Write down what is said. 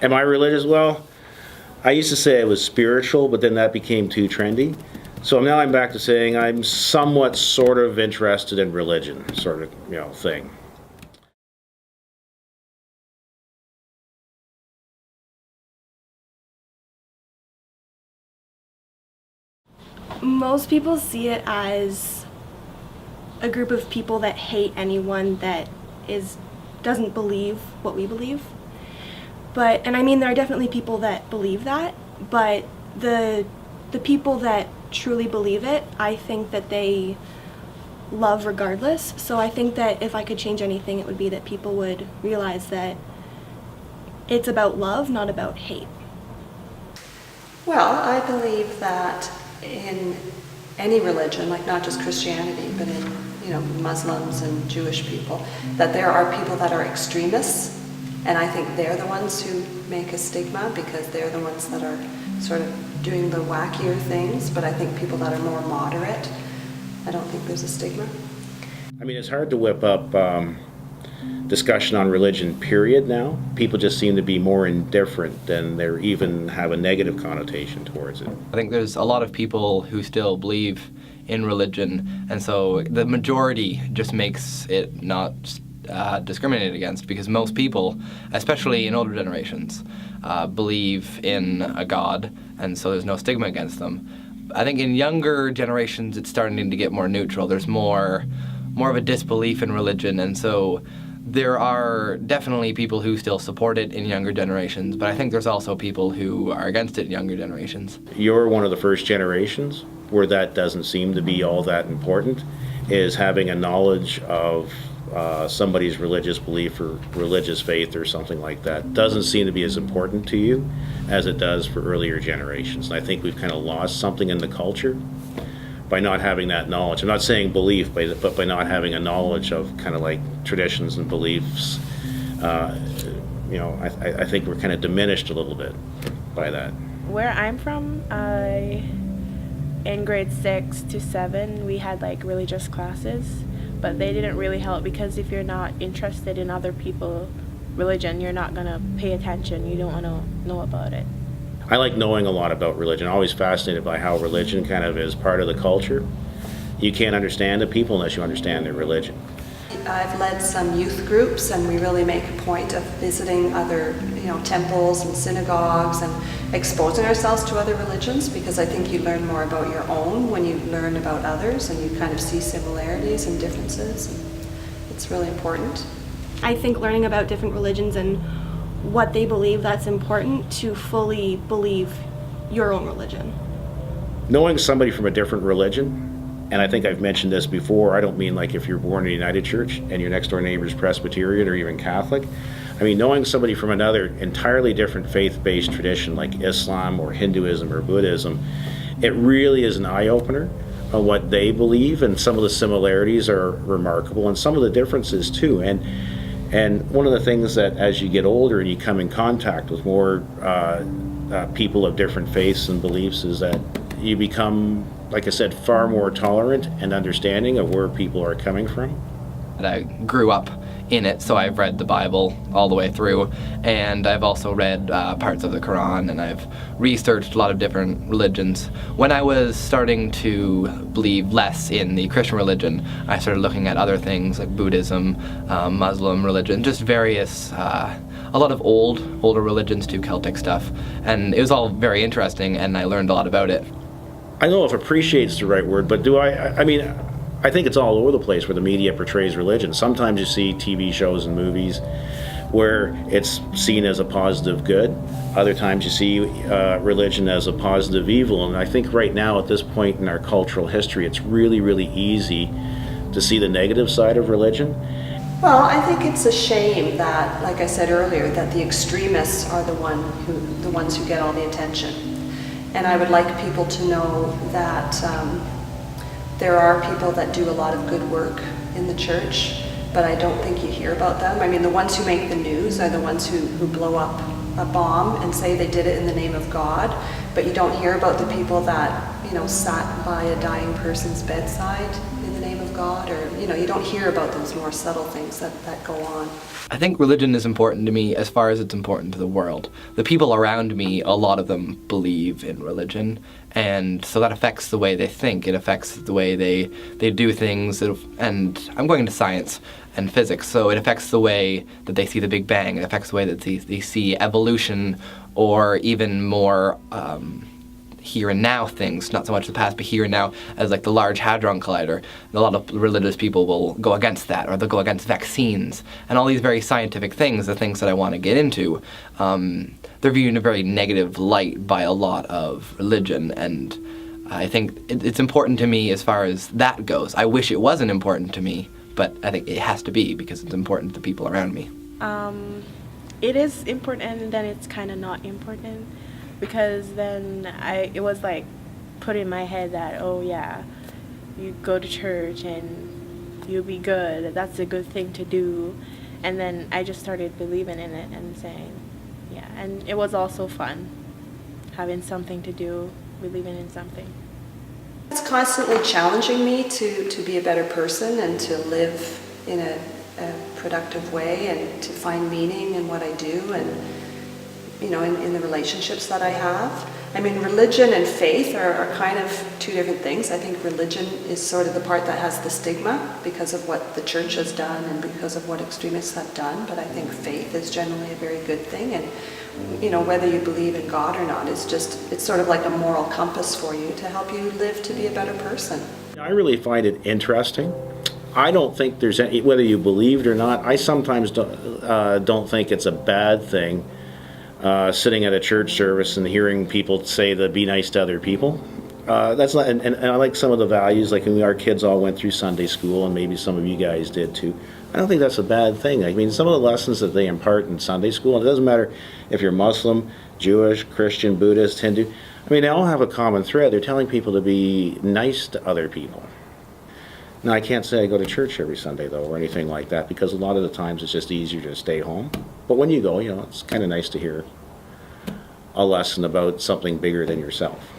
Am I religious? Well, I used to say I was spiritual, but then that became too trendy. So now I'm back to saying I'm somewhat sort of interested in religion, sort of, thing. Most people see it as a group of people that hate anyone that doesn't believe what we believe. And I mean, there are definitely people that believe that, but the people that truly believe it, I think that they love regardless. So I think that if I could change anything, it would be that people would realize that it's about love, not about hate. Well, I believe that in any religion, like not just Christianity, but in Muslims and Jewish people, that there are people that are extremists, and I think they're the ones who make a stigma because they're the ones that are sort of doing the wackier things. But I think people that are more moderate, I don't think there's a stigma. I mean, it's hard to whip up discussion on religion, period, now. People just seem to be more indifferent than they even have a negative connotation towards it. I think there's a lot of people who still believe in religion, and so the majority just makes it not discriminated against, because most people, especially in older generations, believe in a God, and so there's no stigma against them. I think in younger generations it's starting to get more neutral. There's more of a disbelief in religion, and so there are definitely people who still support it in younger generations, but I think there's also people who are against it in younger generations. You're one of the first generations where that doesn't seem to be all that important, is having a knowledge of somebody's religious belief or religious faith or something like that doesn't seem to be as important to you as it does for earlier generations. And I think we've kind of lost something in the culture by not having that knowledge. I'm not saying belief, but by not having a knowledge of kind of like traditions and beliefs. I think we're kind of diminished a little bit by that. Where I'm from, in grade 6 to 7, we had like religious classes, but they didn't really help, because if you're not interested in other people's religion, you're not going to pay attention. You don't want to know about it. I like knowing a lot about religion. I'm always fascinated by how religion kind of is part of the culture. You can't understand the people unless you understand their religion. I've led some youth groups, and we really make a point of visiting other temples and synagogues and exposing ourselves to other religions, because I think you learn more about your own when you learn about others, and you kind of see similarities and differences. And it's really important. I think learning about different religions and what they believe, that's important to fully believe your own religion. Knowing somebody from a different religion, and I think I've mentioned this before, I don't mean like if you're born in a United Church and your next door neighbor's Presbyterian or even Catholic. I mean, knowing somebody from another entirely different faith-based tradition like Islam or Hinduism or Buddhism, it really is an eye-opener on what they believe, and some of the similarities are remarkable, and some of the differences too. And one of the things that as you get older and you come in contact with more people of different faiths and beliefs is that you become, like I said, far more tolerant and understanding of where people are coming from. I grew up in it, so I've read the Bible all the way through, and I've also read parts of the Quran, and I've researched a lot of different religions. When I was starting to believe less in the Christian religion, I started looking at other things like Buddhism, Muslim religion, just various, a lot of older religions too, Celtic stuff, and it was all very interesting, and I learned a lot about it. I don't know if appreciate's the right word, but I think it's all over the place where the media portrays religion. Sometimes you see TV shows and movies where it's seen as a positive good. Other times you see religion as a positive evil. And I think right now at this point in our cultural history, it's really, really easy to see the negative side of religion. Well, I think it's a shame that, like I said earlier, that the extremists are the ones who get all the attention. And I would like people to know that there are people that do a lot of good work in the church, but I don't think you hear about them. I mean, the ones who make the news are the ones who blow up a bomb and say they did it in the name of God, but you don't hear about the people that, sat by a dying person's bedside in the name of of God, or, you don't hear about those more subtle things that go on. I think religion is important to me as far as it's important to the world. The people around me, a lot of them believe in religion, and so that affects the way they think. It affects the way they do things, and I'm going into science and physics, so it affects the way that they see the Big Bang. It affects the way that they see evolution, or even more here and now things, not so much the past, but here and now, as like the Large Hadron Collider. And a lot of religious people will go against that, or they'll go against vaccines, and all these very scientific things, the things that I want to get into. They're viewed in a very negative light by a lot of religion, and I think it's important to me as far as that goes. I wish it wasn't important to me, but I think it has to be because it's important to the people around me. It is important, and then it's kind of not important, because then it was like put in my head that, oh yeah, you go to church and you'll be good, that's a good thing to do, and then I just started believing in it and saying, yeah, and it was also fun having something to do, believing in something. It's constantly challenging me to be a better person and to live in a productive way and to find meaning in what I do, and in the relationships that I have. I mean, religion and faith are kind of two different things. I think religion is sort of the part that has the stigma because of what the church has done and because of what extremists have done, but I think faith is generally a very good thing, and whether you believe in God or not, it's sort of like a moral compass for you to help you live to be a better person. I really find it interesting. I don't think there's any, whether you believed or not, I sometimes don't think it's a bad thing sitting at a church service and hearing people say that be nice to other people. That's not, and I like some of the values, like when our kids all went through Sunday school, and maybe some of you guys did too. I don't think that's a bad thing. I mean, some of the lessons that they impart in Sunday school, and it doesn't matter if you're Muslim, Jewish, Christian, Buddhist, Hindu, I mean, they all have a common thread. They're telling people to be nice to other people. Now, I can't say I go to church every Sunday, though, or anything like that, because a lot of the times it's just easier to stay home. But when you go, it's kind of nice to hear a lesson about something bigger than yourself.